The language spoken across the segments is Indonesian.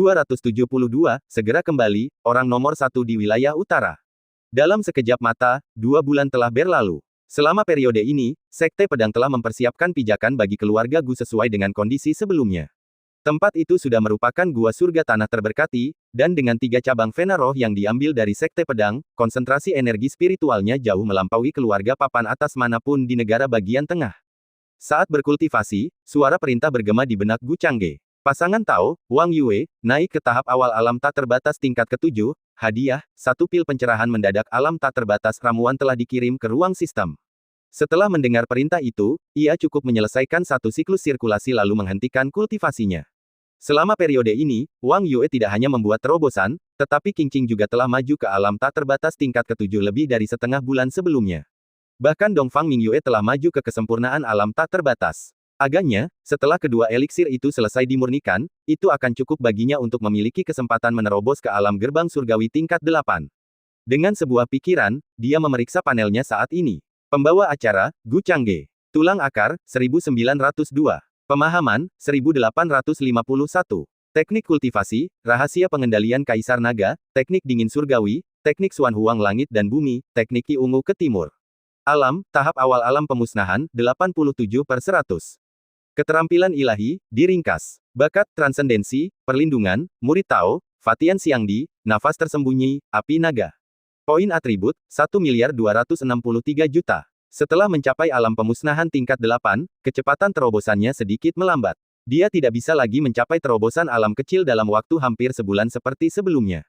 272, segera kembali, orang nomor satu di wilayah utara. Dalam sekejap mata, 2 bulan telah berlalu. Selama periode ini, Sekte Pedang telah mempersiapkan pijakan bagi keluarga Gu sesuai dengan kondisi sebelumnya. Tempat itu sudah merupakan gua surga tanah terberkati, dan dengan 3 cabang Vena Roh yang diambil dari Sekte Pedang, konsentrasi energi spiritualnya jauh melampaui keluarga papan atas manapun di negara bagian tengah. Saat berkultivasi, suara perintah bergema di benak Gu Changge. Pasangan Tao, Wang Yue, naik ke tahap awal alam tak terbatas tingkat ke-7, hadiah, 1 pil pencerahan mendadak alam tak terbatas ramuan telah dikirim ke ruang sistem. Setelah mendengar perintah itu, ia cukup menyelesaikan 1 siklus sirkulasi lalu menghentikan kultivasinya. Selama periode ini, Wang Yue tidak hanya membuat terobosan, tetapi Qingqing juga telah maju ke alam tak terbatas tingkat ke-7 lebih dari setengah bulan sebelumnya. Bahkan Dongfang Mingyue telah maju ke kesempurnaan alam tak terbatas. Agaknya, setelah kedua eliksir itu selesai dimurnikan, itu akan cukup baginya untuk memiliki kesempatan menerobos ke alam gerbang surgawi tingkat 8. Dengan sebuah pikiran, dia memeriksa panelnya saat ini. Pembawa acara, Gu Changge. Tulang akar, 1902. Pemahaman, 1851. Teknik kultivasi, rahasia pengendalian Kaisar Naga, teknik dingin surgawi, teknik Suan Huang langit dan bumi, teknik Ki Ungu ke timur. Alam, tahap awal alam pemusnahan, 87/100. Keterampilan ilahi, diringkas. Bakat, transendensi, perlindungan, murid Tao, Fatian Xiangdi, nafas tersembunyi, api naga. Poin atribut, 1.263.000.000. Setelah mencapai alam pemusnahan tingkat 8, kecepatan terobosannya sedikit melambat. Dia tidak bisa lagi mencapai terobosan alam kecil dalam waktu hampir sebulan seperti sebelumnya.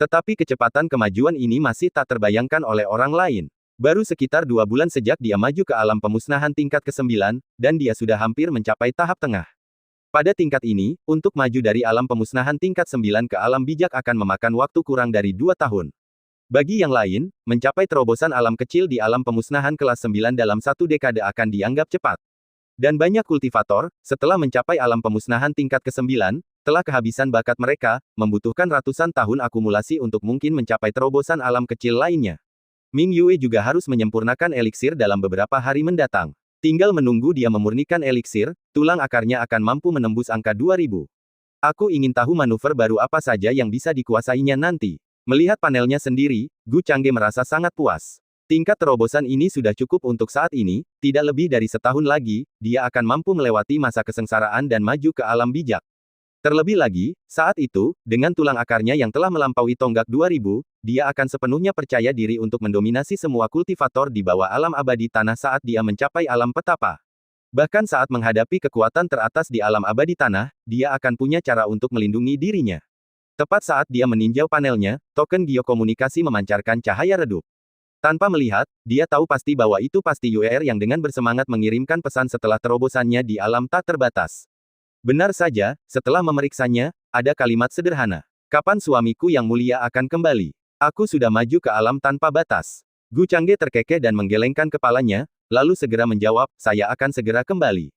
Tetapi kecepatan kemajuan ini masih tak terbayangkan oleh orang lain. Baru sekitar 2 bulan sejak dia maju ke alam pemusnahan tingkat ke-9, dan dia sudah hampir mencapai tahap tengah. Pada tingkat ini, untuk maju dari alam pemusnahan tingkat 9 ke alam bijak akan memakan waktu kurang dari 2 tahun. Bagi yang lain, mencapai terobosan alam kecil di alam pemusnahan kelas 9 dalam 1 dekade akan dianggap cepat. Dan banyak kultivator, setelah mencapai alam pemusnahan tingkat ke-9, telah kehabisan bakat mereka, membutuhkan ratusan tahun akumulasi untuk mungkin mencapai terobosan alam kecil lainnya. Ming Yue juga harus menyempurnakan eliksir dalam beberapa hari mendatang. Tinggal menunggu dia memurnikan eliksir, tulang akarnya akan mampu menembus angka 2000. Aku ingin tahu manuver baru apa saja yang bisa dikuasainya nanti. Melihat panelnya sendiri, Gu Changge merasa sangat puas. Tingkat terobosan ini sudah cukup untuk saat ini, tidak lebih dari setahun lagi, dia akan mampu melewati masa kesengsaraan dan maju ke alam bijak. Terlebih lagi, saat itu, dengan tulang akarnya yang telah melampaui tonggak 2000, dia akan sepenuhnya percaya diri untuk mendominasi semua kultivator di bawah alam abadi tanah saat dia mencapai alam petapa. Bahkan saat menghadapi kekuatan teratas di alam abadi tanah, dia akan punya cara untuk melindungi dirinya. Tepat saat dia meninjau panelnya, token geokomunikasi memancarkan cahaya redup. Tanpa melihat, dia tahu pasti bahwa itu pasti UR yang dengan bersemangat mengirimkan pesan setelah terobosannya di alam tak terbatas. Benar saja, setelah memeriksanya, ada kalimat sederhana. Kapan suamiku yang mulia akan kembali? Aku sudah maju ke alam tanpa batas. Gu Changge terkekeh dan menggelengkan kepalanya, lalu segera menjawab, saya akan segera kembali.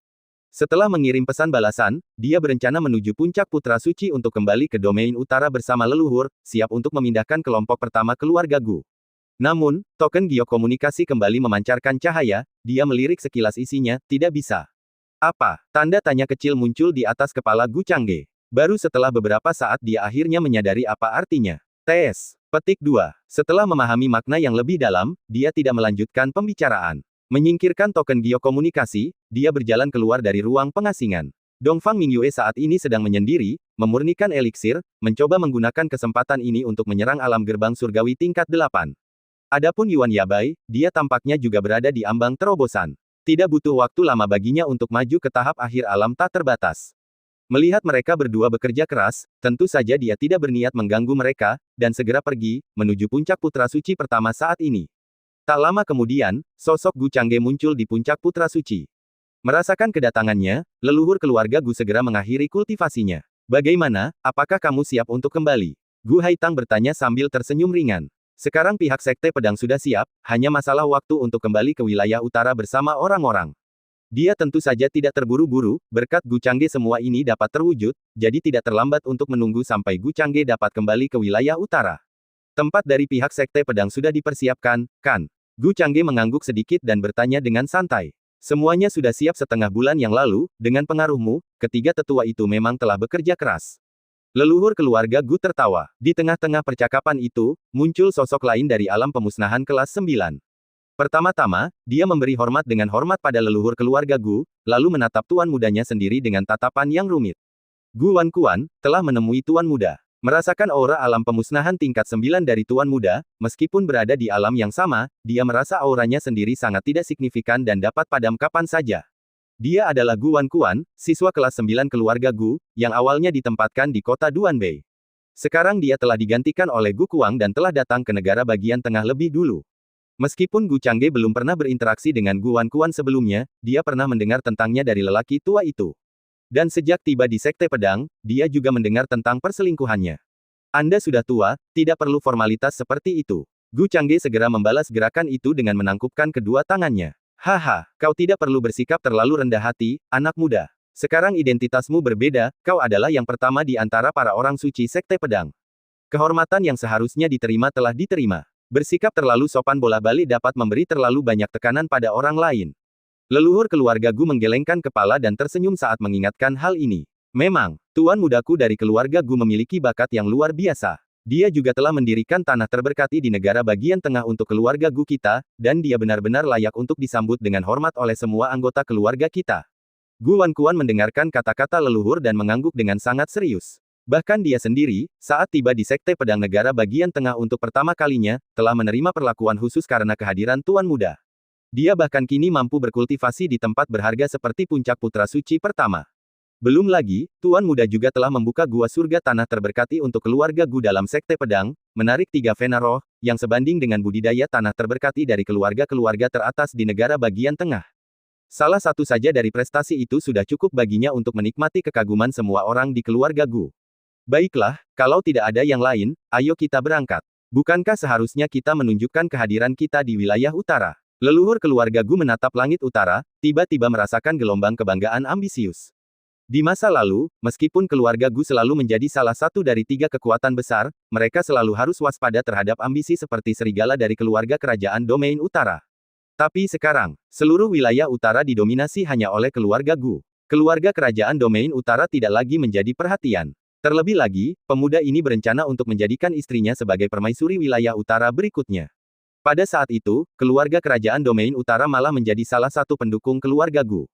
Setelah mengirim pesan balasan, dia berencana menuju puncak Putra Suci untuk kembali ke domain utara bersama leluhur, siap untuk memindahkan kelompok pertama keluarga Gu. Namun, token geokomunikasi kembali memancarkan cahaya, dia melirik sekilas isinya, tidak bisa. Apa? Tanda tanya kecil muncul di atas kepala Gu Changge. Baru setelah beberapa saat dia akhirnya menyadari apa artinya. Tes. Petik 2. Setelah memahami makna yang lebih dalam, dia tidak melanjutkan pembicaraan. Menyingkirkan token geokomunikasi, dia berjalan keluar dari ruang pengasingan. Dongfang Mingyue saat ini sedang menyendiri, memurnikan eliksir, mencoba menggunakan kesempatan ini untuk menyerang alam gerbang surgawi tingkat 8. Adapun Yuan Yabai, dia tampaknya juga berada di ambang terobosan. Tidak butuh waktu lama baginya untuk maju ke tahap akhir alam tak terbatas. Melihat mereka berdua bekerja keras, tentu saja dia tidak berniat mengganggu mereka, dan segera pergi, menuju puncak Putra Suci pertama saat ini. Tak lama kemudian, sosok Gu Changge muncul di puncak Putra Suci. Merasakan kedatangannya, leluhur keluarga Gu segera mengakhiri kultivasinya. Bagaimana, apakah kamu siap untuk kembali? Gu Haitang bertanya sambil tersenyum ringan. Sekarang pihak Sekte Pedang sudah siap, hanya masalah waktu untuk kembali ke wilayah utara bersama orang-orang. Dia tentu saja tidak terburu-buru, berkat Gu Changge semua ini dapat terwujud, jadi tidak terlambat untuk menunggu sampai Gu Changge dapat kembali ke wilayah utara. Tempat dari pihak Sekte Pedang sudah dipersiapkan, kan? Gu Changge mengangguk sedikit dan bertanya dengan santai. Semuanya sudah siap setengah bulan yang lalu, dengan pengaruhmu, ketiga tetua itu memang telah bekerja keras. Leluhur keluarga Gu tertawa. Di tengah-tengah percakapan itu, muncul sosok lain dari alam pemusnahan kelas 9. Pertama-tama, dia memberi hormat dengan hormat pada leluhur keluarga Gu, lalu menatap tuan mudanya sendiri dengan tatapan yang rumit. Gu Wankuan telah menemui tuan muda. Merasakan aura alam pemusnahan tingkat 9 dari tuan muda, meskipun berada di alam yang sama, dia merasa auranya sendiri sangat tidak signifikan dan dapat padam kapan saja. Dia adalah Gu Wankuan, siswa kelas 9 keluarga Gu, yang awalnya ditempatkan di kota Duanbei. Sekarang dia telah digantikan oleh Gu Kuang dan telah datang ke negara bagian tengah lebih dulu. Meskipun Gu Changge belum pernah berinteraksi dengan Gu Wankuan sebelumnya, dia pernah mendengar tentangnya dari lelaki tua itu. Dan sejak tiba di Sekte Pedang, dia juga mendengar tentang perselingkuhannya. Anda sudah tua, tidak perlu formalitas seperti itu. Gu Changge segera membalas gerakan itu dengan menangkupkan kedua tangannya. Haha, kau tidak perlu bersikap terlalu rendah hati, anak muda. Sekarang identitasmu berbeda, kau adalah yang pertama di antara para orang suci Sekte Pedang. Kehormatan yang seharusnya diterima telah diterima. Bersikap terlalu sopan bolak-balik dapat memberi terlalu banyak tekanan pada orang lain. Leluhur keluarga Gu menggelengkan kepala dan tersenyum saat mengingatkan hal ini. Memang, tuan mudaku dari keluarga Gu memiliki bakat yang luar biasa. Dia juga telah mendirikan tanah terberkati di negara bagian tengah untuk keluarga Gu kita, dan dia benar-benar layak untuk disambut dengan hormat oleh semua anggota keluarga kita. Gu Wankuan mendengarkan kata-kata leluhur dan mengangguk dengan sangat serius. Bahkan dia sendiri, saat tiba di Sekte Pedang Negara bagian tengah untuk pertama kalinya, telah menerima perlakuan khusus karena kehadiran tuan muda. Dia bahkan kini mampu berkultivasi di tempat berharga seperti puncak putra suci pertama. Belum lagi, tuan muda juga telah membuka gua surga tanah terberkati untuk keluarga Gu dalam Sekte Pedang, menarik 3 vena roh, yang sebanding dengan budidaya tanah terberkati dari keluarga-keluarga teratas di negara bagian tengah. Salah satu saja dari prestasi itu sudah cukup baginya untuk menikmati kekaguman semua orang di keluarga Gu. Baiklah, kalau tidak ada yang lain, ayo kita berangkat. Bukankah seharusnya kita menunjukkan kehadiran kita di wilayah utara? Leluhur keluarga Gu menatap langit utara, tiba-tiba merasakan gelombang kebanggaan ambisius. Di masa lalu, meskipun keluarga Gu selalu menjadi salah satu dari 3 kekuatan besar, mereka selalu harus waspada terhadap ambisi seperti serigala dari keluarga kerajaan domain utara. Tapi sekarang, seluruh wilayah utara didominasi hanya oleh keluarga Gu. Keluarga kerajaan domain utara tidak lagi menjadi perhatian. Terlebih lagi, pemuda ini berencana untuk menjadikan istrinya sebagai permaisuri wilayah utara berikutnya. Pada saat itu, keluarga kerajaan domain utara malah menjadi salah satu pendukung keluarga Gu.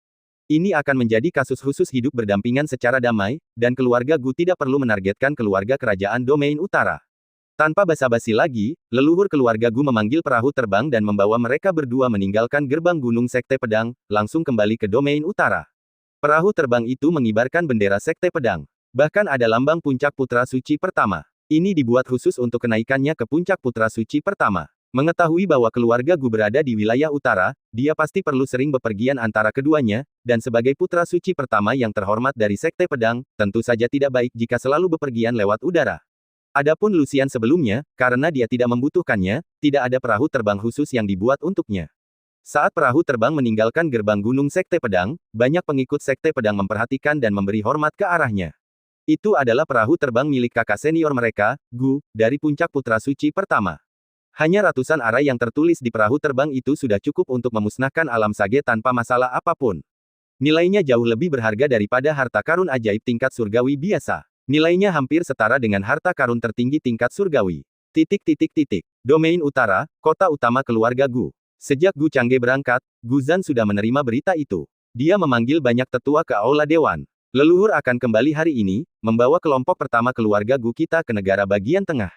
Ini akan menjadi kasus khusus hidup berdampingan secara damai, dan keluarga Gu tidak perlu menargetkan keluarga kerajaan domain utara. Tanpa basa-basi lagi, leluhur keluarga Gu memanggil perahu terbang dan membawa mereka berdua meninggalkan gerbang gunung Sekte Pedang, langsung kembali ke domain utara. Perahu terbang itu mengibarkan bendera Sekte Pedang. Bahkan ada lambang puncak putra suci pertama. Ini dibuat khusus untuk kenaikannya ke puncak putra suci pertama. Mengetahui bahwa keluarga Gu berada di wilayah utara, dia pasti perlu sering bepergian antara keduanya, dan sebagai putra suci pertama yang terhormat dari Sekte Pedang, tentu saja tidak baik jika selalu bepergian lewat udara. Adapun Lucian sebelumnya, karena dia tidak membutuhkannya, tidak ada perahu terbang khusus yang dibuat untuknya. Saat perahu terbang meninggalkan gerbang gunung Sekte Pedang, banyak pengikut Sekte Pedang memperhatikan dan memberi hormat ke arahnya. Itu adalah perahu terbang milik kakak senior mereka, Gu, dari puncak putra suci pertama. Hanya ratusan arah yang tertulis di perahu terbang itu sudah cukup untuk memusnahkan alam sage tanpa masalah apapun. Nilainya jauh lebih berharga daripada harta karun ajaib tingkat surgawi biasa. Nilainya hampir setara dengan harta karun tertinggi tingkat surgawi. Domain utara, kota utama keluarga Gu. Sejak Gu Changge berangkat, Gu Zan sudah menerima berita itu. Dia memanggil banyak tetua ke Aula Dewan. Leluhur akan kembali hari ini, membawa kelompok pertama keluarga Gu kita ke negara bagian tengah.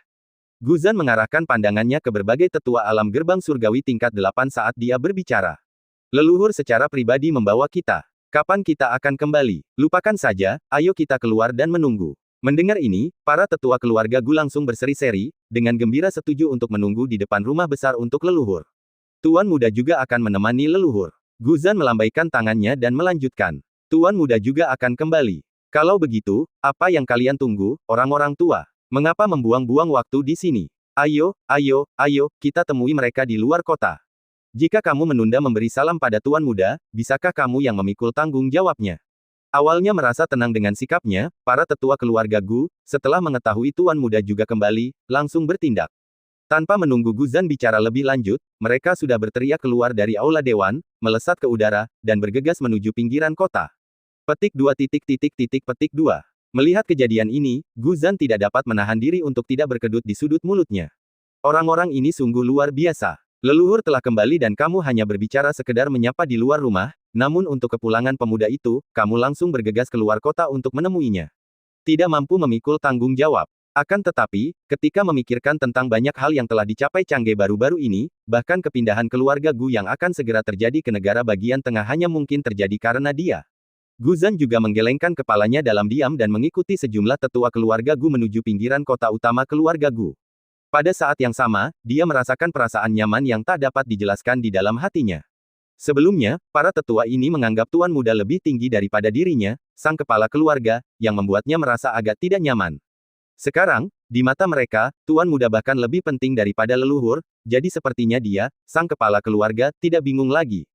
Gu Zan mengarahkan pandangannya ke berbagai tetua alam gerbang surgawi tingkat 8 saat dia berbicara. Leluhur secara pribadi membawa kita. Kapan kita akan kembali? Lupakan saja, ayo kita keluar dan menunggu. Mendengar ini, para tetua keluarga Gu langsung berseri-seri, dengan gembira setuju untuk menunggu di depan rumah besar untuk leluhur. Tuan muda juga akan menemani leluhur. Gu Zan melambaikan tangannya dan melanjutkan. Tuan muda juga akan kembali. Kalau begitu, apa yang kalian tunggu, orang-orang tua? Mengapa membuang-buang waktu di sini? Ayo, kita temui mereka di luar kota. Jika kamu menunda memberi salam pada tuan muda, bisakah kamu yang memikul tanggung jawabnya? Awalnya merasa tenang dengan sikapnya, para tetua keluarga Gu, setelah mengetahui tuan muda juga kembali, langsung bertindak. Tanpa menunggu Gu Zan bicara lebih lanjut, mereka sudah berteriak keluar dari aula dewan, melesat ke udara, dan bergegas menuju pinggiran kota. Petik 2. Melihat kejadian ini, Gu Zan tidak dapat menahan diri untuk tidak berkedut di sudut mulutnya. Orang-orang ini sungguh luar biasa. Leluhur telah kembali dan kamu hanya berbicara sekedar menyapa di luar rumah, namun untuk kepulangan pemuda itu, kamu langsung bergegas keluar kota untuk menemuinya. Tidak mampu memikul tanggung jawab. Akan tetapi, ketika memikirkan tentang banyak hal yang telah dicapai Changge baru-baru ini, bahkan kepindahan keluarga Gu yang akan segera terjadi ke negara bagian tengah hanya mungkin terjadi karena dia. Gu Zan juga menggelengkan kepalanya dalam diam dan mengikuti sejumlah tetua keluarga Gu menuju pinggiran kota utama keluarga Gu. Pada saat yang sama, dia merasakan perasaan nyaman yang tak dapat dijelaskan di dalam hatinya. Sebelumnya, para tetua ini menganggap tuan muda lebih tinggi daripada dirinya, sang kepala keluarga, yang membuatnya merasa agak tidak nyaman. Sekarang, di mata mereka, tuan muda bahkan lebih penting daripada leluhur, jadi sepertinya dia, sang kepala keluarga, tidak bingung lagi.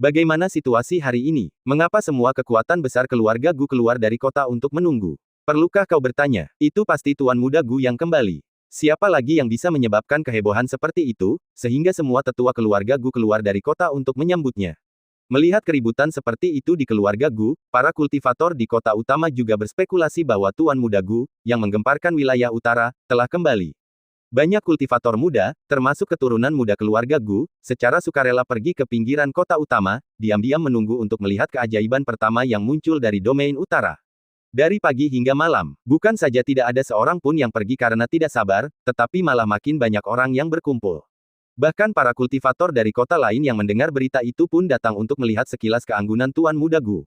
Bagaimana situasi hari ini? Mengapa semua kekuatan besar keluarga Gu keluar dari kota untuk menunggu? Perlukah kau bertanya? Itu pasti tuan muda Gu yang kembali. Siapa lagi yang bisa menyebabkan kehebohan seperti itu, sehingga semua tetua keluarga Gu keluar dari kota untuk menyambutnya? Melihat keributan seperti itu di keluarga Gu, para kultivator di kota utama juga berspekulasi bahwa tuan muda Gu, yang menggemparkan wilayah utara, telah kembali. Banyak kultivator muda, termasuk keturunan muda keluarga Gu, secara sukarela pergi ke pinggiran kota utama, diam-diam menunggu untuk melihat keajaiban pertama yang muncul dari domain utara. Dari pagi hingga malam, bukan saja tidak ada seorang pun yang pergi karena tidak sabar, tetapi malah makin banyak orang yang berkumpul. Bahkan para kultivator dari kota lain yang mendengar berita itu pun datang untuk melihat sekilas keanggunan tuan muda Gu.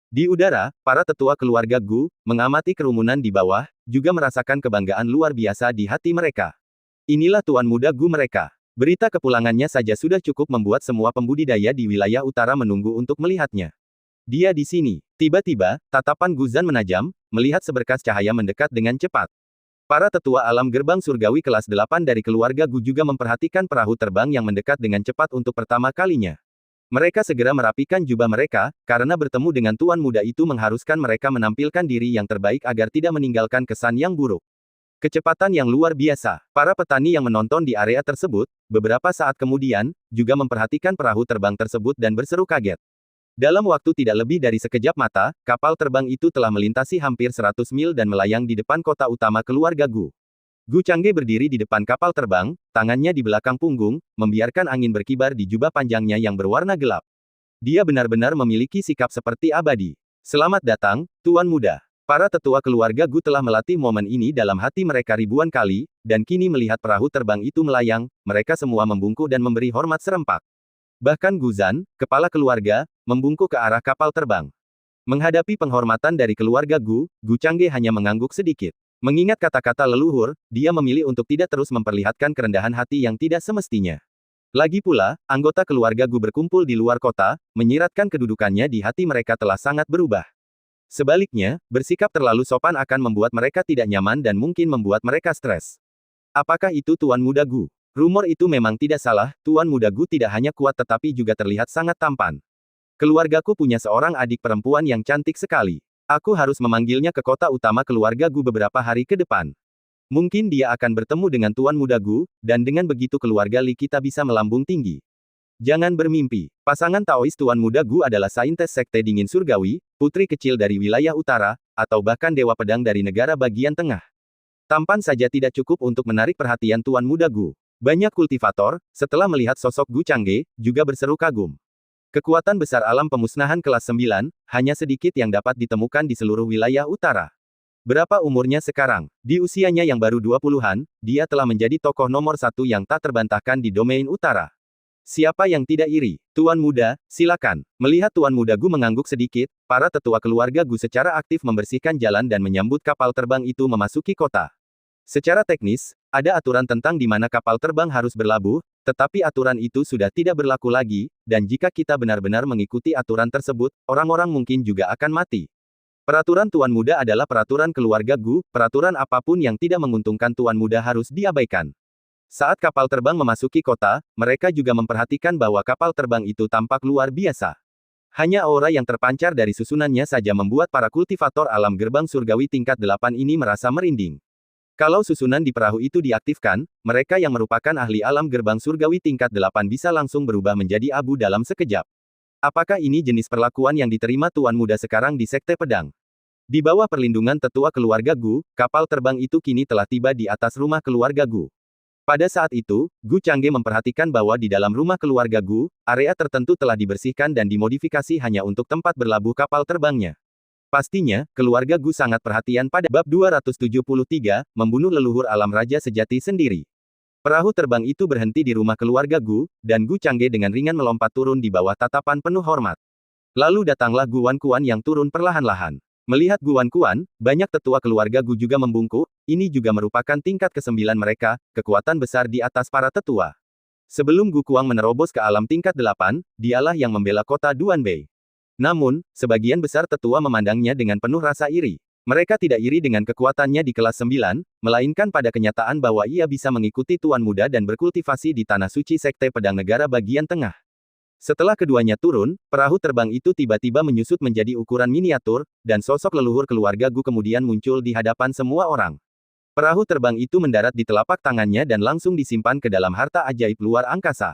Di udara, para tetua keluarga Gu, mengamati kerumunan di bawah, juga merasakan kebanggaan luar biasa di hati mereka. Inilah tuan muda Gu mereka. Berita kepulangannya saja sudah cukup membuat semua pembudidaya di wilayah utara menunggu untuk melihatnya. Dia di sini. Tiba-tiba, tatapan Gu Zan menajam, melihat seberkas cahaya mendekat dengan cepat. Para tetua alam gerbang surgawi kelas 8 dari keluarga Gu juga memperhatikan perahu terbang yang mendekat dengan cepat untuk pertama kalinya. Mereka segera merapikan jubah mereka, karena bertemu dengan tuan muda itu mengharuskan mereka menampilkan diri yang terbaik agar tidak meninggalkan kesan yang buruk. Kecepatan yang luar biasa. Para petani yang menonton di area tersebut, beberapa saat kemudian, juga memperhatikan perahu terbang tersebut dan berseru kaget. Dalam waktu tidak lebih dari sekejap mata, kapal terbang itu telah melintasi hampir 100 mil dan melayang di depan kota utama keluarga Gu. Gu Changge berdiri di depan kapal terbang, tangannya di belakang punggung, membiarkan angin berkibar di jubah panjangnya yang berwarna gelap. Dia benar-benar memiliki sikap seperti abadi. Selamat datang, Tuan Muda. Para tetua keluarga Gu telah melatih momen ini dalam hati mereka ribuan kali, dan kini melihat perahu terbang itu melayang, mereka semua membungkuk dan memberi hormat serempak. Bahkan Gu Zan, kepala keluarga, membungkuk ke arah kapal terbang. Menghadapi penghormatan dari keluarga Gu, Gu Changge hanya mengangguk sedikit. Mengingat kata-kata leluhur, dia memilih untuk tidak terus memperlihatkan kerendahan hati yang tidak semestinya. Lagi pula, anggota keluarga Gu berkumpul di luar kota, menyiratkan kedudukannya di hati mereka telah sangat berubah. Sebaliknya, bersikap terlalu sopan akan membuat mereka tidak nyaman dan mungkin membuat mereka stres. Apakah itu Tuan Muda Gu? Rumor itu memang tidak salah, Tuan Muda Gu tidak hanya kuat tetapi juga terlihat sangat tampan. Keluargaku punya seorang adik perempuan yang cantik sekali. Aku harus memanggilnya ke kota utama keluarga Gu beberapa hari ke depan. Mungkin dia akan bertemu dengan Tuan Muda Gu, dan dengan begitu keluarga Li kita bisa melambung tinggi. Jangan bermimpi. Pasangan Taois Tuan Muda Gu adalah saintes sekte dingin surgawi, putri kecil dari wilayah utara, atau bahkan dewa pedang dari negara bagian tengah. Tampan saja tidak cukup untuk menarik perhatian Tuan Muda Gu. Banyak kultivator, setelah melihat sosok Gu Changge, juga berseru kagum. Kekuatan besar alam pemusnahan kelas 9, hanya sedikit yang dapat ditemukan di seluruh wilayah utara. Berapa umurnya sekarang? Di usianya yang baru 20-an, dia telah menjadi tokoh nomor 1 yang tak terbantahkan di domain utara. Siapa yang tidak iri? Tuan Muda, silakan. Melihat Tuan Muda Gu mengangguk sedikit, para tetua keluarga Gu secara aktif membersihkan jalan dan menyambut kapal terbang itu memasuki kota. Secara teknis, ada aturan tentang di mana kapal terbang harus berlabuh, tetapi aturan itu sudah tidak berlaku lagi, dan jika kita benar-benar mengikuti aturan tersebut, orang-orang mungkin juga akan mati. Peraturan Tuan Muda adalah peraturan keluarga Gu, peraturan apapun yang tidak menguntungkan Tuan Muda harus diabaikan. Saat kapal terbang memasuki kota, mereka juga memperhatikan bahwa kapal terbang itu tampak luar biasa. Hanya aura yang terpancar dari susunannya saja membuat para kultivator alam gerbang surgawi tingkat 8 ini merasa merinding. Kalau susunan di perahu itu diaktifkan, mereka yang merupakan ahli alam gerbang surgawi tingkat 8 bisa langsung berubah menjadi abu dalam sekejap. Apakah ini jenis perlakuan yang diterima Tuan Muda sekarang di Sekte Pedang? Di bawah perlindungan tetua keluarga Gu, kapal terbang itu kini telah tiba di atas rumah keluarga Gu. Pada saat itu, Gu Changge memperhatikan bahwa di dalam rumah keluarga Gu, area tertentu telah dibersihkan dan dimodifikasi hanya untuk tempat berlabuh kapal terbangnya. Pastinya, keluarga Gu sangat perhatian pada bab 273, membunuh leluhur alam raja sejati sendiri. Perahu terbang itu berhenti di rumah keluarga Gu, dan Gu Changge dengan ringan melompat turun di bawah tatapan penuh hormat. Lalu datanglah Gu Wankuan yang turun perlahan-lahan. Melihat Gu Wankuan, banyak tetua keluarga Gu juga membungkuk, ini juga merupakan tingkat ke-9 mereka, kekuatan besar di atas para tetua. Sebelum Gu Kuang menerobos ke alam tingkat 8, dialah yang membela kota Duanbei. Namun, sebagian besar tetua memandangnya dengan penuh rasa iri. Mereka tidak iri dengan kekuatannya di kelas 9, melainkan pada kenyataan bahwa ia bisa mengikuti Tuan Muda dan berkultivasi di Tanah Suci Sekte Pedang Negara bagian tengah. Setelah keduanya turun, perahu terbang itu tiba-tiba menyusut menjadi ukuran miniatur, dan sosok leluhur keluarga Gu kemudian muncul di hadapan semua orang. Perahu terbang itu mendarat di telapak tangannya dan langsung disimpan ke dalam harta ajaib luar angkasa.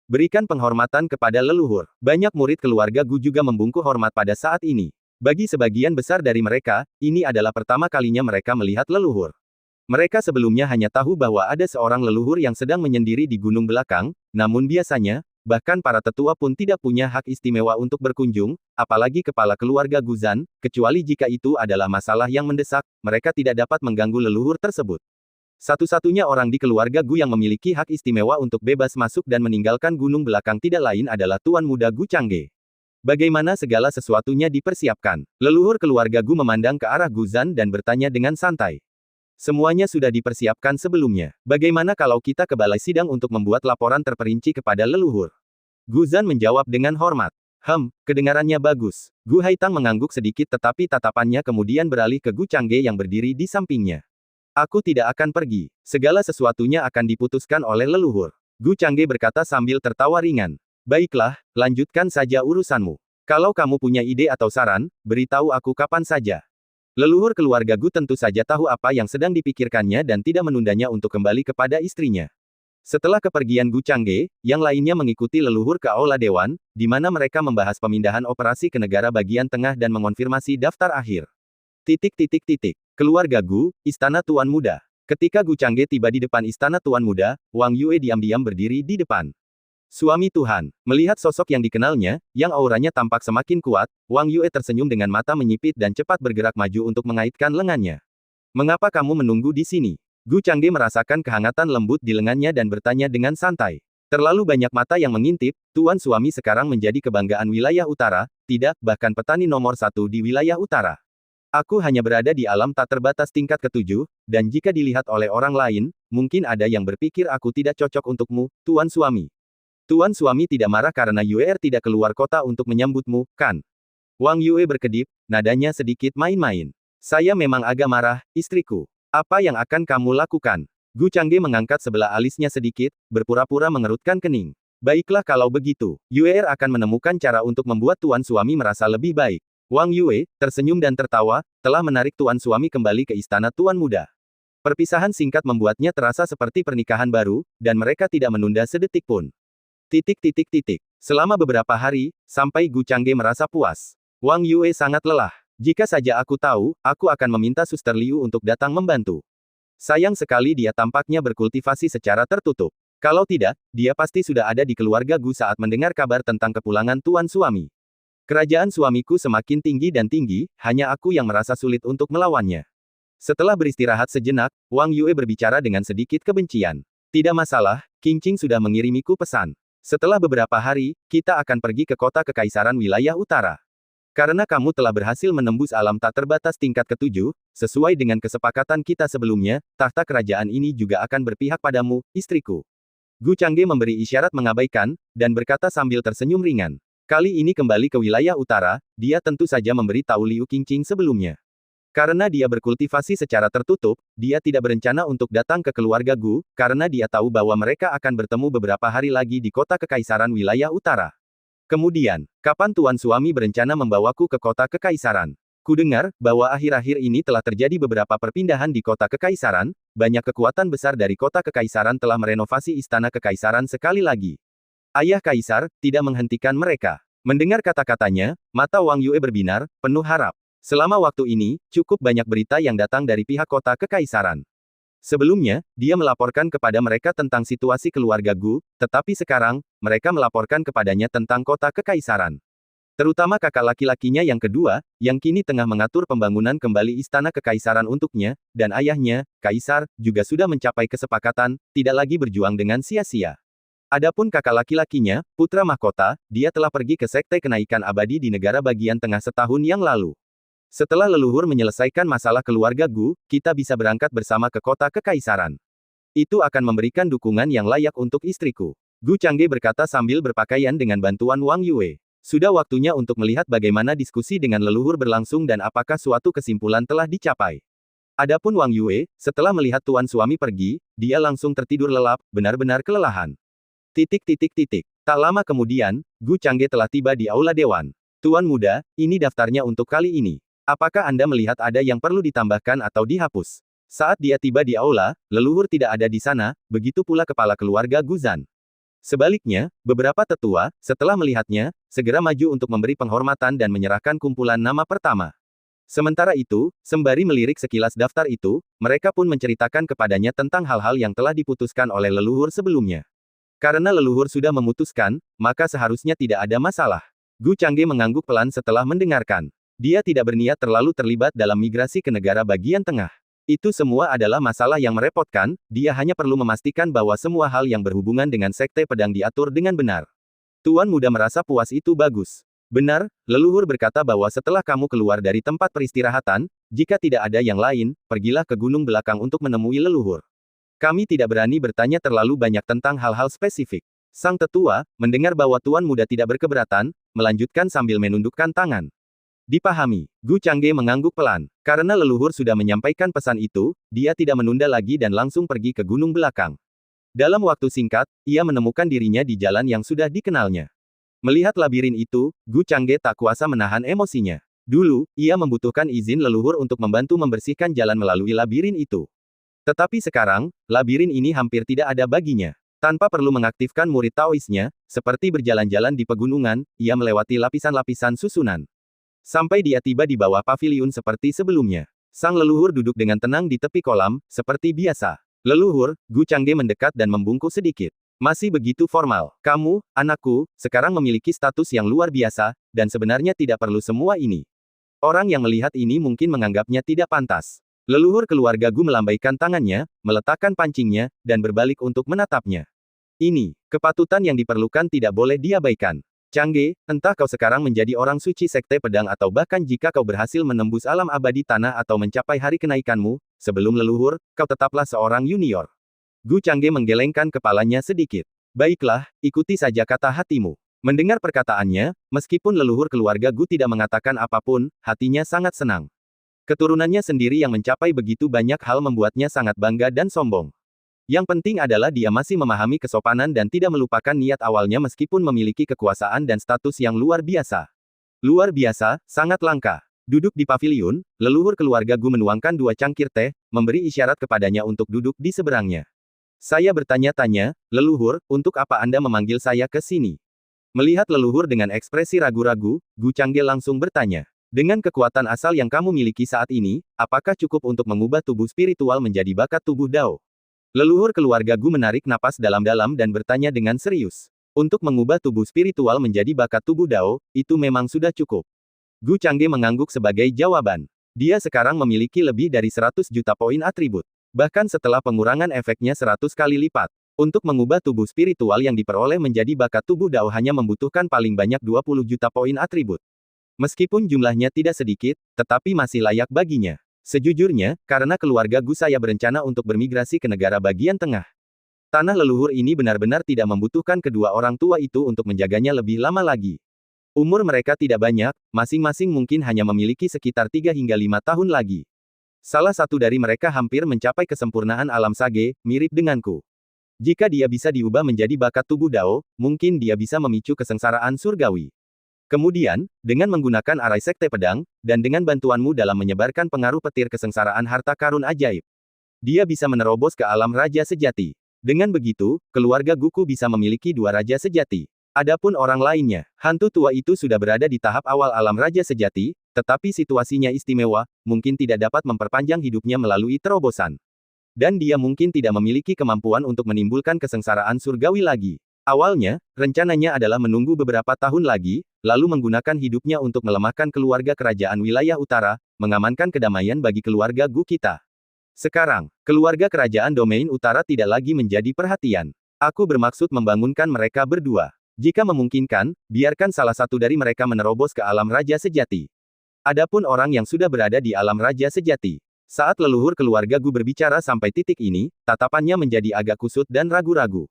Berikan penghormatan kepada leluhur. Banyak murid keluarga Gu juga membungkuk hormat pada saat ini. Bagi sebagian besar dari mereka, ini adalah pertama kalinya mereka melihat leluhur. Mereka sebelumnya hanya tahu bahwa ada seorang leluhur yang sedang menyendiri di gunung belakang, namun biasanya, bahkan para tetua pun tidak punya hak istimewa untuk berkunjung, apalagi kepala keluarga Guzan, kecuali jika itu adalah masalah yang mendesak, mereka tidak dapat mengganggu leluhur tersebut. Satu-satunya orang di keluarga Gu yang memiliki hak istimewa untuk bebas masuk dan meninggalkan gunung belakang tidak lain adalah Tuan Muda Gu Changge. Bagaimana segala sesuatunya dipersiapkan? Leluhur keluarga Gu memandang ke arah Guzan dan bertanya dengan santai. Semuanya sudah dipersiapkan sebelumnya. Bagaimana kalau kita ke balai sidang untuk membuat laporan terperinci kepada leluhur? Guzan menjawab dengan hormat. Kedengarannya bagus. Gu Haitang mengangguk sedikit tetapi tatapannya kemudian beralih ke Gu Changge yang berdiri di sampingnya. Aku tidak akan pergi. Segala sesuatunya akan diputuskan oleh leluhur. Gu Changge berkata sambil tertawa ringan. Baiklah, lanjutkan saja urusanmu. Kalau kamu punya ide atau saran, beritahu aku kapan saja. Leluhur keluarga Gu tentu saja tahu apa yang sedang dipikirkannya dan tidak menundanya untuk kembali kepada istrinya. Setelah kepergian Gu Changge, yang lainnya mengikuti leluhur ke Aula Dewan, di mana mereka membahas pemindahan operasi ke negara bagian tengah dan mengonfirmasi daftar akhir. Keluarga Gu, Istana Tuan Muda. Ketika Gu Changge tiba di depan Istana Tuan Muda, Wang Yue diam-diam berdiri di depan. Suami Tuhan, melihat sosok yang dikenalnya, yang auranya tampak semakin kuat, Wang Yue tersenyum dengan mata menyipit dan cepat bergerak maju untuk mengaitkan lengannya. Mengapa kamu menunggu di sini? Gu Changge merasakan kehangatan lembut di lengannya dan bertanya dengan santai. Terlalu banyak mata yang mengintip, Tuan suami sekarang menjadi kebanggaan wilayah utara, tidak, bahkan petani nomor 1 di wilayah utara. Aku hanya berada di alam tak terbatas tingkat ke-7, dan jika dilihat oleh orang lain, mungkin ada yang berpikir aku tidak cocok untukmu, Tuan suami. Tuan suami tidak marah karena Yue tidak keluar kota untuk menyambutmu, kan? Wang Yue berkedip, nadanya sedikit main-main. Saya memang agak marah, istriku. Apa yang akan kamu lakukan? Gu Changge mengangkat sebelah alisnya sedikit, berpura-pura mengerutkan kening. Baiklah kalau begitu, Yue akan menemukan cara untuk membuat tuan suami merasa lebih baik. Wang Yue, tersenyum dan tertawa, telah menarik tuan suami kembali ke istana Tuan Muda. Perpisahan singkat membuatnya terasa seperti pernikahan baru, dan mereka tidak menunda sedetik pun. Selama beberapa hari, sampai Gu Changge merasa puas. Wang Yue sangat lelah. Jika saja aku tahu, aku akan meminta Suster Liu untuk datang membantu. Sayang sekali dia tampaknya berkultivasi secara tertutup. Kalau tidak, dia pasti sudah ada di keluarga Gu saat mendengar kabar tentang kepulangan tuan suami. Kerajaan suamiku semakin tinggi dan tinggi, hanya aku yang merasa sulit untuk melawannya. Setelah beristirahat sejenak, Wang Yue berbicara dengan sedikit kebencian. Tidak masalah, Qingqing sudah mengirimiku pesan. Setelah beberapa hari, kita akan pergi ke kota kekaisaran wilayah utara. Karena kamu telah berhasil menembus alam tak terbatas tingkat ke-7, sesuai dengan kesepakatan kita sebelumnya, tahta kerajaan ini juga akan berpihak padamu, istriku. Gu Changge memberi isyarat mengabaikan, dan berkata sambil tersenyum ringan. Kali ini kembali ke wilayah utara, dia tentu saja memberi tahu Liu Qingqing sebelumnya. Karena dia berkultivasi secara tertutup, dia tidak berencana untuk datang ke keluarga Gu, karena dia tahu bahwa mereka akan bertemu beberapa hari lagi di kota kekaisaran wilayah utara. Kemudian, kapan tuan suami berencana membawaku ke kota kekaisaran? Kudengar, bahwa akhir-akhir ini telah terjadi beberapa perpindahan di kota kekaisaran, banyak kekuatan besar dari kota kekaisaran telah merenovasi istana kekaisaran sekali lagi. Ayah Kaisar, tidak menghentikan mereka. Mendengar kata-katanya, mata Wang Yue berbinar, penuh harap. Selama waktu ini, cukup banyak berita yang datang dari pihak kota kekaisaran. Sebelumnya, dia melaporkan kepada mereka tentang situasi keluarga Gu, tetapi sekarang, mereka melaporkan kepadanya tentang kota kekaisaran. Terutama kakak laki-lakinya yang kedua, yang kini tengah mengatur pembangunan kembali istana kekaisaran untuknya, dan ayahnya, kaisar, juga sudah mencapai kesepakatan, tidak lagi berjuang dengan sia-sia. Adapun kakak laki-lakinya, putra mahkota, dia telah pergi ke Sekte Kenaikan Abadi di negara bagian tengah setahun yang lalu. Setelah leluhur menyelesaikan masalah keluarga Gu, kita bisa berangkat bersama ke kota kekaisaran. Itu akan memberikan dukungan yang layak untuk istriku. Gu Changge berkata sambil berpakaian dengan bantuan Wang Yue. Sudah waktunya untuk melihat bagaimana diskusi dengan leluhur berlangsung dan apakah suatu kesimpulan telah dicapai. Adapun Wang Yue, setelah melihat tuan suami pergi, dia langsung tertidur lelap, benar-benar kelelahan. Tak lama kemudian, Gu Changge telah tiba di aula dewan. Tuan muda, ini daftarnya untuk kali ini. Apakah Anda melihat ada yang perlu ditambahkan atau dihapus? Saat dia tiba di aula, leluhur tidak ada di sana, begitu pula kepala keluarga Guzan. Sebaliknya, beberapa tetua, setelah melihatnya, segera maju untuk memberi penghormatan dan menyerahkan kumpulan nama pertama. Sementara itu, sembari melirik sekilas daftar itu, mereka pun menceritakan kepadanya tentang hal-hal yang telah diputuskan oleh leluhur sebelumnya. Karena leluhur sudah memutuskan, maka seharusnya tidak ada masalah. Gu Changge mengangguk pelan setelah mendengarkan. Dia tidak berniat terlalu terlibat dalam migrasi ke negara bagian tengah. Itu semua adalah masalah yang merepotkan, dia hanya perlu memastikan bahwa semua hal yang berhubungan dengan Sekte Pedang diatur dengan benar. Tuan muda merasa puas itu bagus. Benar, leluhur berkata bahwa setelah kamu keluar dari tempat peristirahatan, jika tidak ada yang lain, pergilah ke gunung belakang untuk menemui leluhur. Kami tidak berani bertanya terlalu banyak tentang hal-hal spesifik. Sang tetua, mendengar bahwa tuan muda tidak berkeberatan, melanjutkan sambil menundukkan tangan. Dipahami, Gu Changge mengangguk pelan. Karena leluhur sudah menyampaikan pesan itu, dia tidak menunda lagi dan langsung pergi ke gunung belakang. Dalam waktu singkat, ia menemukan dirinya di jalan yang sudah dikenalnya. Melihat labirin itu, Gu Changge tak kuasa menahan emosinya. Dulu, ia membutuhkan izin leluhur untuk membantu membersihkan jalan melalui labirin itu. Tetapi sekarang, labirin ini hampir tidak ada baginya. Tanpa perlu mengaktifkan murid Taoisnya, seperti berjalan-jalan di pegunungan, ia melewati lapisan-lapisan susunan. Sampai dia tiba di bawah paviliun seperti sebelumnya. Sang leluhur duduk dengan tenang di tepi kolam, seperti biasa. Leluhur, Gu Changge mendekat dan membungkuk sedikit. Masih begitu formal. Kamu, anakku, sekarang memiliki status yang luar biasa, dan sebenarnya tidak perlu semua ini. Orang yang melihat ini mungkin menganggapnya tidak pantas. Leluhur keluarga Gu melambaikan tangannya, meletakkan pancingnya, dan berbalik untuk menatapnya. Ini, kepatutan yang diperlukan tidak boleh diabaikan. Changge, entah kau sekarang menjadi orang suci Sekte Pedang atau bahkan jika kau berhasil menembus alam abadi tanah atau mencapai hari kenaikanmu, sebelum leluhur, kau tetaplah seorang junior. Gu Changge menggelengkan kepalanya sedikit. Baiklah, ikuti saja kata hatimu. Mendengar perkataannya, meskipun leluhur keluarga Gu tidak mengatakan apapun, hatinya sangat senang. Keturunannya sendiri yang mencapai begitu banyak hal membuatnya sangat bangga dan sombong. Yang penting adalah dia masih memahami kesopanan dan tidak melupakan niat awalnya meskipun memiliki kekuasaan dan status yang luar biasa. Luar biasa, sangat langka. Duduk di paviliun, leluhur keluarga Gu menuangkan 2 cangkir teh, memberi isyarat kepadanya untuk duduk di seberangnya. Saya bertanya-tanya, leluhur, untuk apa Anda memanggil saya ke sini? Melihat leluhur dengan ekspresi ragu-ragu, Gu Changge langsung bertanya. Dengan kekuatan asal yang kamu miliki saat ini, apakah cukup untuk mengubah tubuh spiritual menjadi bakat tubuh Dao? Leluhur keluarga Gu menarik napas dalam-dalam dan bertanya dengan serius. Untuk mengubah tubuh spiritual menjadi bakat tubuh Dao, itu memang sudah cukup. Gu Changge mengangguk sebagai jawaban. Dia sekarang memiliki lebih dari 100 juta poin atribut. Bahkan setelah pengurangan efeknya 100 kali lipat. Untuk mengubah tubuh spiritual yang diperoleh menjadi bakat tubuh Dao hanya membutuhkan paling banyak 20 juta poin atribut. Meskipun jumlahnya tidak sedikit, tetapi masih layak baginya. Sejujurnya, karena keluarga Gu saya berencana untuk bermigrasi ke negara bagian tengah. Tanah leluhur ini benar-benar tidak membutuhkan kedua orang tua itu untuk menjaganya lebih lama lagi. Umur mereka tidak banyak, masing-masing mungkin hanya memiliki sekitar 3 hingga 5 tahun lagi. Salah satu dari mereka hampir mencapai kesempurnaan alam sage, mirip denganku. Jika dia bisa diubah menjadi bakat tubuh Dao, mungkin dia bisa memicu kesengsaraan surgawi. Kemudian, dengan menggunakan arai Sekte Pedang, dan dengan bantuanmu dalam menyebarkan pengaruh petir kesengsaraan harta karun ajaib, dia bisa menerobos ke alam raja sejati. Dengan begitu, keluarga Guku bisa memiliki 2 raja sejati. Adapun orang lainnya, hantu tua itu sudah berada di tahap awal alam raja sejati, tetapi situasinya istimewa, mungkin tidak dapat memperpanjang hidupnya melalui terobosan. Dan dia mungkin tidak memiliki kemampuan untuk menimbulkan kesengsaraan surgawi lagi. Awalnya, rencananya adalah menunggu beberapa tahun lagi, lalu menggunakan hidupnya untuk melemahkan keluarga kerajaan wilayah utara, mengamankan kedamaian bagi keluarga Gu kita. Sekarang, keluarga kerajaan domain utara tidak lagi menjadi perhatian. Aku bermaksud membangunkan mereka berdua. Jika memungkinkan, biarkan salah satu dari mereka menerobos ke alam raja sejati. Adapun orang yang sudah berada di alam raja sejati. Saat leluhur keluarga Gu berbicara sampai titik ini, tatapannya menjadi agak kusut dan ragu-ragu.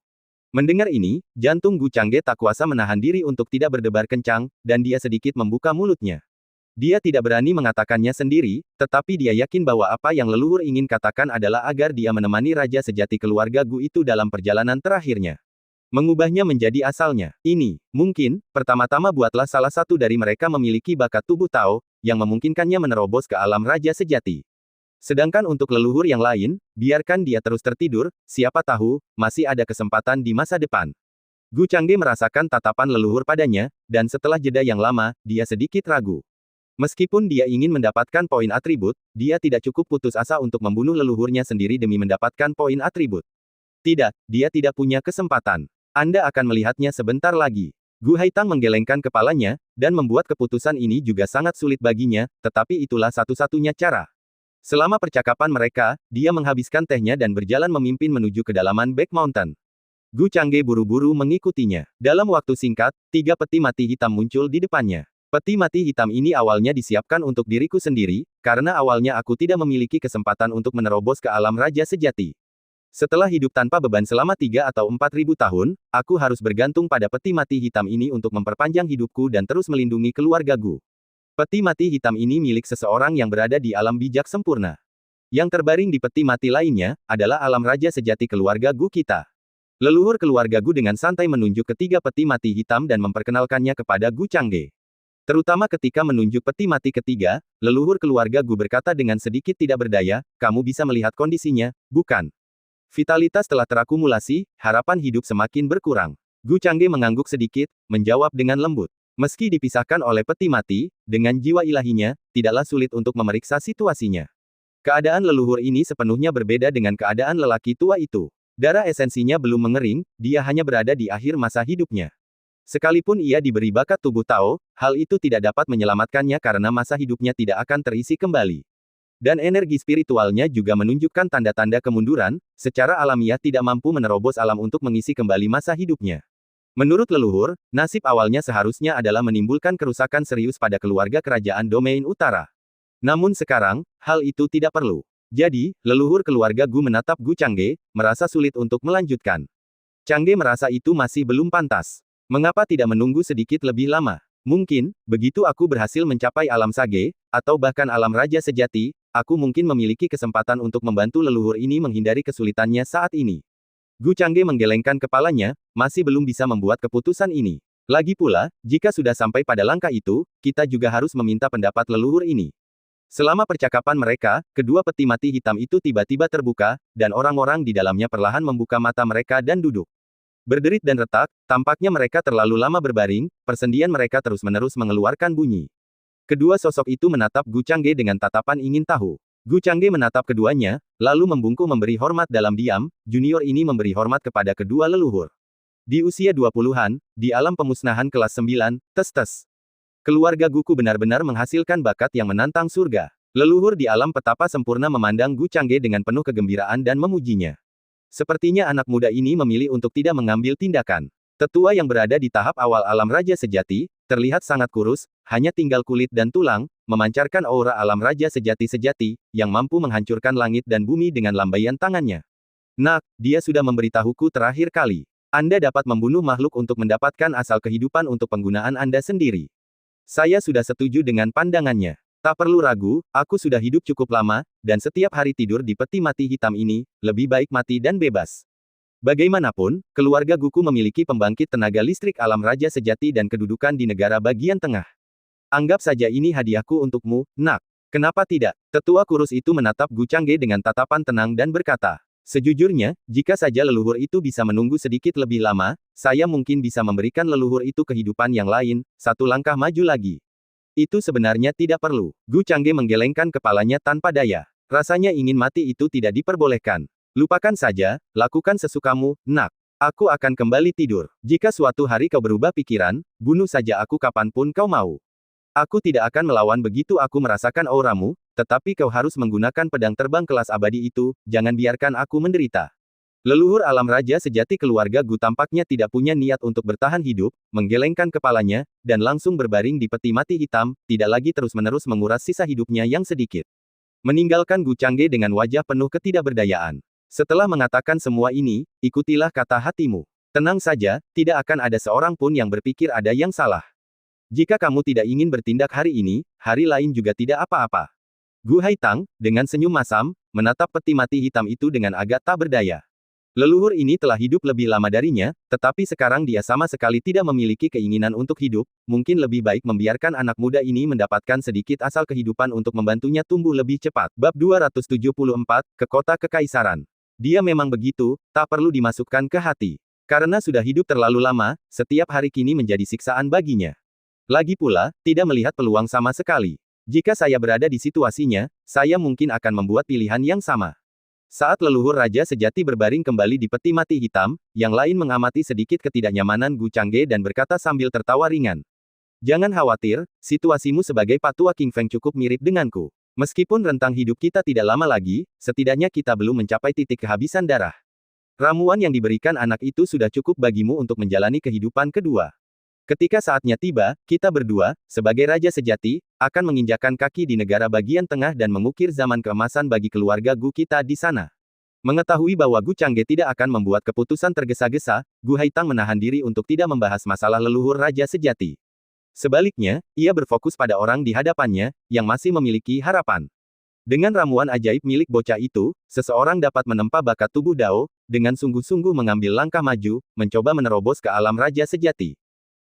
Mendengar ini, jantung Gu Changge tak kuasa menahan diri untuk tidak berdebar kencang, dan dia sedikit membuka mulutnya. Dia tidak berani mengatakannya sendiri, tetapi dia yakin bahwa apa yang leluhur ingin katakan adalah agar dia menemani raja sejati keluarga Gu itu dalam perjalanan terakhirnya. Mengubahnya menjadi asalnya. Ini, mungkin, pertama-tama buatlah salah satu dari mereka memiliki bakat tubuh Tao, yang memungkinkannya menerobos ke alam raja sejati. Sedangkan untuk leluhur yang lain, biarkan dia terus tertidur, siapa tahu, masih ada kesempatan di masa depan. Gu Changge merasakan tatapan leluhur padanya, dan setelah jeda yang lama, dia sedikit ragu. Meskipun dia ingin mendapatkan poin atribut, dia tidak cukup putus asa untuk membunuh leluhurnya sendiri demi mendapatkan poin atribut. Tidak, dia tidak punya kesempatan. Anda akan melihatnya sebentar lagi. Gu Haitang menggelengkan kepalanya, dan membuat keputusan ini juga sangat sulit baginya, tetapi itulah satu-satunya cara. Selama percakapan mereka, dia menghabiskan tehnya dan berjalan memimpin menuju kedalaman Back Mountain. Gu Changge buru-buru mengikutinya. Dalam waktu singkat, 3 peti mati hitam muncul di depannya. Peti mati hitam ini awalnya disiapkan untuk diriku sendiri, karena awalnya aku tidak memiliki kesempatan untuk menerobos ke alam raja sejati. Setelah hidup tanpa beban selama 3 atau 4.000 tahun, aku harus bergantung pada peti mati hitam ini untuk memperpanjang hidupku dan terus melindungi keluarga Gu. Peti mati hitam ini milik seseorang yang berada di alam bijak sempurna. Yang terbaring di peti mati lainnya, adalah alam raja sejati keluarga Gu kita. Leluhur keluarga Gu dengan santai menunjuk ketiga peti mati hitam dan memperkenalkannya kepada Gu Changge. Terutama ketika menunjuk peti mati ketiga, leluhur keluarga Gu berkata dengan sedikit tidak berdaya, kamu bisa melihat kondisinya, bukan? Vitalitas telah terakumulasi, harapan hidup semakin berkurang. Gu Changge mengangguk sedikit, menjawab dengan lembut. Meski dipisahkan oleh peti mati, dengan jiwa ilahinya, tidaklah sulit untuk memeriksa situasinya. Keadaan leluhur ini sepenuhnya berbeda dengan keadaan lelaki tua itu. Darah esensinya belum mengering, dia hanya berada di akhir masa hidupnya. Sekalipun ia diberi bakat tubuh Tao, hal itu tidak dapat menyelamatkannya karena masa hidupnya tidak akan terisi kembali. Dan energi spiritualnya juga menunjukkan tanda-tanda kemunduran, secara alamiah tidak mampu menerobos alam untuk mengisi kembali masa hidupnya. Menurut leluhur, nasib awalnya seharusnya adalah menimbulkan kerusakan serius pada keluarga kerajaan domain utara. Namun sekarang, hal itu tidak perlu. Jadi, leluhur keluarga Gu menatap Gu Changge, merasa sulit untuk melanjutkan. Changge merasa itu masih belum pantas. Mengapa tidak menunggu sedikit lebih lama? Mungkin, begitu aku berhasil mencapai alam sage, atau bahkan alam raja sejati, aku mungkin memiliki kesempatan untuk membantu leluhur ini menghindari kesulitannya saat ini. Gu Changge menggelengkan kepalanya, masih belum bisa membuat keputusan ini. Lagi pula, jika sudah sampai pada langkah itu, kita juga harus meminta pendapat leluhur ini. Selama percakapan mereka, kedua peti mati hitam itu tiba-tiba terbuka, dan orang-orang di dalamnya perlahan membuka mata mereka dan duduk. Berderit dan retak, tampaknya mereka terlalu lama berbaring, persendian mereka terus-menerus mengeluarkan bunyi. Kedua sosok itu menatap Gu Changge dengan tatapan ingin tahu. Gu Changge menatap keduanya, lalu membungkuk memberi hormat dalam diam, junior ini memberi hormat kepada kedua leluhur. Di usia 20-an, di alam pemusnahan kelas 9, tes-tes. Keluarga Guku benar-benar menghasilkan bakat yang menantang surga. Leluhur di alam petapa sempurna memandang Gu Changge dengan penuh kegembiraan dan memujinya. Sepertinya anak muda ini memilih untuk tidak mengambil tindakan. Tetua yang berada di tahap awal alam raja sejati, terlihat sangat kurus, hanya tinggal kulit dan tulang, memancarkan aura alam raja sejati-sejati, yang mampu menghancurkan langit dan bumi dengan lambaian tangannya. Nak, dia sudah memberitahuku terakhir kali. Anda dapat membunuh makhluk untuk mendapatkan asal kehidupan untuk penggunaan Anda sendiri. Saya sudah setuju dengan pandangannya. Tak perlu ragu, aku sudah hidup cukup lama, dan setiap hari tidur di peti mati hitam ini, lebih baik mati dan bebas. Bagaimanapun, keluarga Guku memiliki pembangkit tenaga listrik alam raja sejati dan kedudukan di negara bagian tengah. Anggap saja ini hadiahku untukmu, nak. Kenapa tidak? Tetua kurus itu menatap Gu Changge dengan tatapan tenang dan berkata, sejujurnya, jika saja leluhur itu bisa menunggu sedikit lebih lama, saya mungkin bisa memberikan leluhur itu kehidupan yang lain, satu langkah maju lagi. Itu sebenarnya tidak perlu. Gu Changge menggelengkan kepalanya tanpa daya. Rasanya ingin mati itu tidak diperbolehkan. Lupakan saja, lakukan sesukamu, nak. Aku akan kembali tidur. Jika suatu hari kau berubah pikiran, bunuh saja aku kapanpun kau mau. Aku tidak akan melawan begitu aku merasakan auramu, tetapi kau harus menggunakan pedang terbang kelas abadi itu, jangan biarkan aku menderita. Leluhur alam raja sejati keluarga Gu tampaknya tidak punya niat untuk bertahan hidup, menggelengkan kepalanya, dan langsung berbaring di peti mati hitam, tidak lagi terus-menerus menguras sisa hidupnya yang sedikit. Meninggalkan Gu Changge dengan wajah penuh ketidakberdayaan. Setelah mengatakan semua ini, ikutilah kata hatimu. Tenang saja, tidak akan ada seorang pun yang berpikir ada yang salah. Jika kamu tidak ingin bertindak hari ini, hari lain juga tidak apa-apa. Gu Haitang, dengan senyum masam, menatap peti mati hitam itu dengan agak tak berdaya. Leluhur ini telah hidup lebih lama darinya, tetapi sekarang dia sama sekali tidak memiliki keinginan untuk hidup, mungkin lebih baik membiarkan anak muda ini mendapatkan sedikit asal kehidupan untuk membantunya tumbuh lebih cepat. Bab 274, ke Kota Kekaisaran. Dia memang begitu, tak perlu dimasukkan ke hati. Karena sudah hidup terlalu lama, setiap hari kini menjadi siksaan baginya. Lagi pula, tidak melihat peluang sama sekali. Jika saya berada di situasinya, saya mungkin akan membuat pilihan yang sama. Saat leluhur raja sejati berbaring kembali di peti mati hitam, yang lain mengamati sedikit ketidaknyamanan Gu Changge dan berkata sambil tertawa ringan. Jangan khawatir, situasimu sebagai patua King Feng cukup mirip denganku. Meskipun rentang hidup kita tidak lama lagi, setidaknya kita belum mencapai titik kehabisan darah. Ramuan yang diberikan anak itu sudah cukup bagimu untuk menjalani kehidupan kedua. Ketika saatnya tiba, kita berdua, sebagai raja sejati, akan menginjakkan kaki di negara bagian tengah dan mengukir zaman keemasan bagi keluarga Gu kita di sana. Mengetahui bahwa Gu Changge tidak akan membuat keputusan tergesa-gesa, Gu Haitang menahan diri untuk tidak membahas masalah leluhur raja sejati. Sebaliknya, ia berfokus pada orang di hadapannya, yang masih memiliki harapan. Dengan ramuan ajaib milik bocah itu, seseorang dapat menempa bakat tubuh Dao, dengan sungguh-sungguh mengambil langkah maju, mencoba menerobos ke alam raja sejati.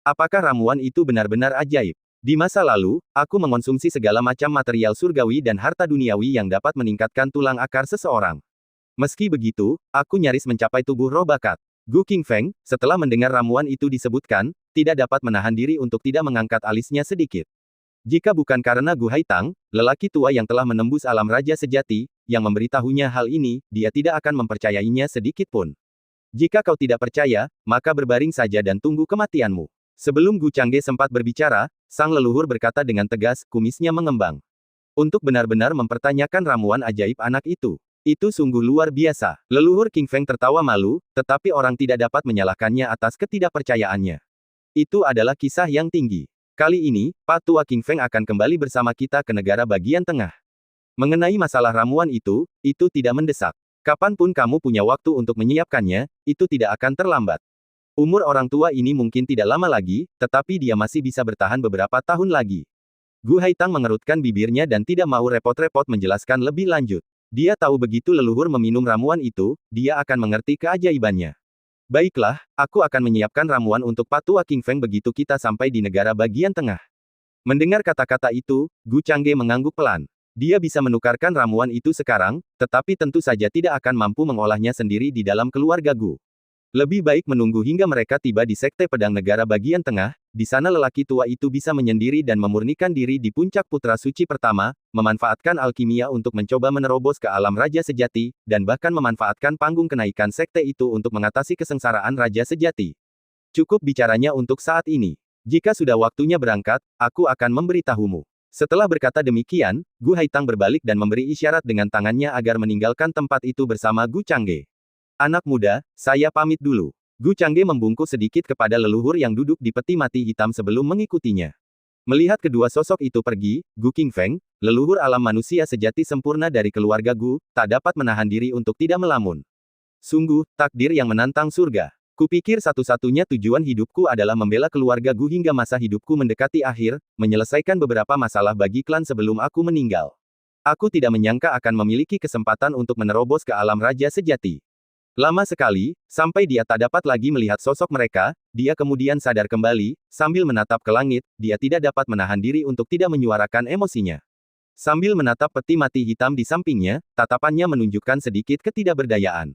Apakah ramuan itu benar-benar ajaib? Di masa lalu, aku mengonsumsi segala macam material surgawi dan harta duniawi yang dapat meningkatkan tulang akar seseorang. Meski begitu, aku nyaris mencapai tubuh roh bakat. Gu Qingfeng, setelah mendengar ramuan itu disebutkan, tidak dapat menahan diri untuk tidak mengangkat alisnya sedikit. Jika bukan karena Gu Haitang, lelaki tua yang telah menembus alam raja sejati, yang memberitahunya hal ini, dia tidak akan mempercayainya sedikit pun. Jika kau tidak percaya, maka berbaring saja dan tunggu kematianmu. Sebelum Gu Changge sempat berbicara, sang leluhur berkata dengan tegas, kumisnya mengembang. Untuk benar-benar mempertanyakan ramuan ajaib anak itu. Itu sungguh luar biasa. Leluhur King Feng tertawa malu, tetapi orang tidak dapat menyalahkannya atas ketidakpercayaannya. Itu adalah kisah yang tinggi. Kali ini, Pak Tua King Feng akan kembali bersama kita ke negara bagian tengah. Mengenai masalah ramuan itu tidak mendesak. Kapanpun kamu punya waktu untuk menyiapkannya, itu tidak akan terlambat. Umur orang tua ini mungkin tidak lama lagi, tetapi dia masih bisa bertahan beberapa tahun lagi. Gu Haitang mengerutkan bibirnya dan tidak mau repot-repot menjelaskan lebih lanjut. Dia tahu begitu leluhur meminum ramuan itu, dia akan mengerti keajaibannya. Baiklah, aku akan menyiapkan ramuan untuk Patua King Feng begitu kita sampai di negara bagian tengah. Mendengar kata-kata itu, Gu Changge mengangguk pelan. Dia bisa menukarkan ramuan itu sekarang, tetapi tentu saja tidak akan mampu mengolahnya sendiri di dalam keluarga Gu. Lebih baik menunggu hingga mereka tiba di Sekte Pedang Negara bagian tengah, di sana lelaki tua itu bisa menyendiri dan memurnikan diri di puncak Putra Suci pertama, memanfaatkan alkimia untuk mencoba menerobos ke alam Raja Sejati, dan bahkan memanfaatkan panggung kenaikan Sekte itu untuk mengatasi kesengsaraan Raja Sejati. Cukup bicaranya untuk saat ini. Jika sudah waktunya berangkat, aku akan memberitahumu. Setelah berkata demikian, Gu Haitang berbalik dan memberi isyarat dengan tangannya agar meninggalkan tempat itu bersama Gu Changge. Anak muda, saya pamit dulu. Gu Changge membungkuk sedikit kepada leluhur yang duduk di peti mati hitam sebelum mengikutinya. Melihat kedua sosok itu pergi, Gu Qingfeng, leluhur alam manusia sejati sempurna dari keluarga Gu, tak dapat menahan diri untuk tidak melamun. Sungguh, takdir yang menantang surga. Kupikir satu-satunya tujuan hidupku adalah membela keluarga Gu hingga masa hidupku mendekati akhir, menyelesaikan beberapa masalah bagi klan sebelum aku meninggal. Aku tidak menyangka akan memiliki kesempatan untuk menerobos ke alam Raja Sejati. Lama sekali, sampai dia tak dapat lagi melihat sosok mereka, dia kemudian sadar kembali, sambil menatap ke langit, dia tidak dapat menahan diri untuk tidak menyuarakan emosinya. Sambil menatap peti mati hitam di sampingnya, tatapannya menunjukkan sedikit ketidakberdayaan.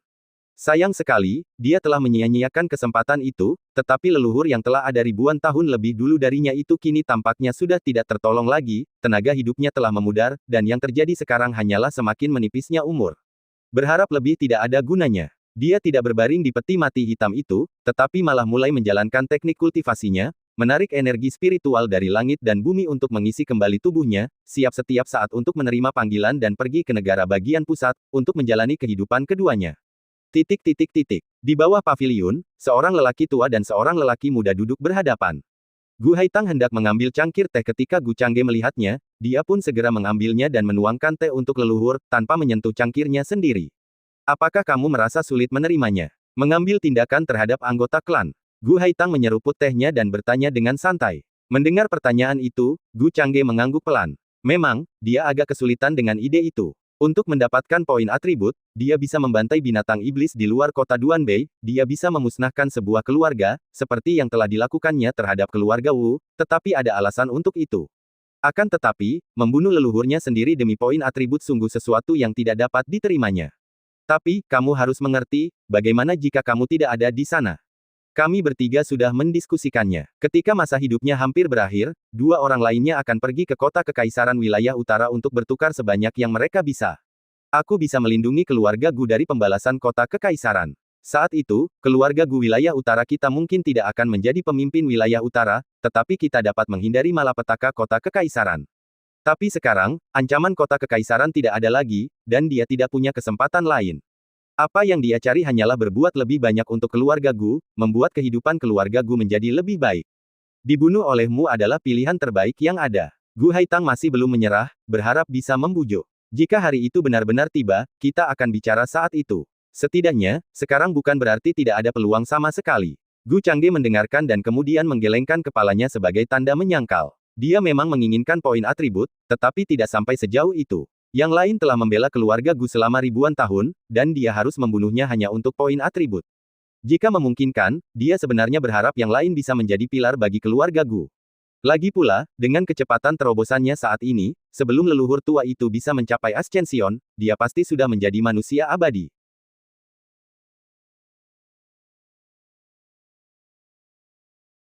Sayang sekali, dia telah menyia-nyiakan kesempatan itu, tetapi leluhur yang telah ada ribuan tahun lebih dulu darinya itu kini tampaknya sudah tidak tertolong lagi, tenaga hidupnya telah memudar, dan yang terjadi sekarang hanyalah semakin menipisnya umur. Berharap lebih tidak ada gunanya. Dia tidak berbaring di peti mati hitam itu, tetapi malah mulai menjalankan teknik kultivasinya, menarik energi spiritual dari langit dan bumi untuk mengisi kembali tubuhnya, siap setiap saat untuk menerima panggilan dan pergi ke negara bagian pusat, untuk menjalani kehidupan keduanya. Di bawah paviliun, seorang lelaki tua dan seorang lelaki muda duduk berhadapan. Gu Haitang hendak mengambil cangkir teh ketika Gu Changge melihatnya, dia pun segera mengambilnya dan menuangkan teh untuk leluhur, tanpa menyentuh cangkirnya sendiri. Apakah kamu merasa sulit menerimanya? Mengambil tindakan terhadap anggota klan. Gu Haitang menyeruput tehnya dan bertanya dengan santai. Mendengar pertanyaan itu, Gu Changge mengangguk pelan. Memang, dia agak kesulitan dengan ide itu. Untuk mendapatkan poin atribut, dia bisa membantai binatang iblis di luar kota Duanbei, dia bisa memusnahkan sebuah keluarga, seperti yang telah dilakukannya terhadap keluarga Wu, tetapi ada alasan untuk itu. Akan tetapi, membunuh leluhurnya sendiri demi poin atribut sungguh sesuatu yang tidak dapat diterimanya. Tapi, kamu harus mengerti, bagaimana jika kamu tidak ada di sana? Kami bertiga sudah mendiskusikannya. Ketika masa hidupnya hampir berakhir, dua orang lainnya akan pergi ke kota kekaisaran wilayah utara untuk bertukar sebanyak yang mereka bisa. Aku bisa melindungi keluarga Gu dari pembalasan kota kekaisaran. Saat itu, keluarga Gu wilayah utara kita mungkin tidak akan menjadi pemimpin wilayah utara, tetapi kita dapat menghindari malapetaka kota kekaisaran. Tapi sekarang, ancaman kota kekaisaran tidak ada lagi, dan dia tidak punya kesempatan lain. Apa yang dia cari hanyalah berbuat lebih banyak untuk keluarga Gu, membuat kehidupan keluarga Gu menjadi lebih baik. Dibunuh olehmu adalah pilihan terbaik yang ada. Gu Haitang masih belum menyerah, berharap bisa membujuk. Jika hari itu benar-benar tiba, kita akan bicara saat itu. Setidaknya, sekarang bukan berarti tidak ada peluang sama sekali. Gu Changge mendengarkan dan kemudian menggelengkan kepalanya sebagai tanda menyangkal. Dia memang menginginkan poin atribut, tetapi tidak sampai sejauh itu. Yang lain telah membela keluarga Gu selama ribuan tahun, dan dia harus membunuhnya hanya untuk poin atribut. Jika memungkinkan, dia sebenarnya berharap yang lain bisa menjadi pilar bagi keluarga Gu. Lagi pula, dengan kecepatan terobosannya saat ini, sebelum leluhur tua itu bisa mencapai Ascension, dia pasti sudah menjadi manusia abadi.